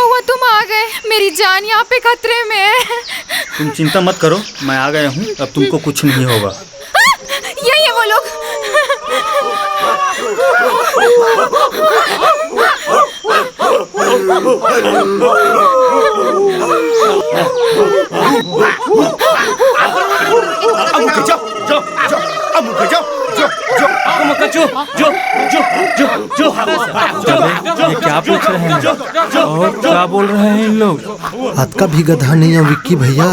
हुआ तुम आ गए? मेरी जान यहाँ पे खतरे में है। तुम चिंता मत करो, मैं आ गया हूँ, अब तुमको कुछ नहीं होगा। यही है वो लोग। ये क्या पूछ रहे हैं और क्या बोल रहे हैं इन लोग? हद का भी गधा नहीं है विक्की भैया,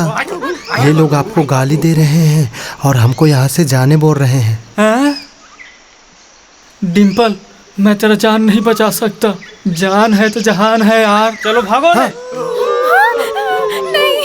ये लोग आपको गाली दे रहे हैं और हमको यहाँ से जाने बोल रहे हैं। डिम्पल, मैं तेरा जान नहीं बचा सकता। जान है तो जहान है यार। चलो भागो। नहीं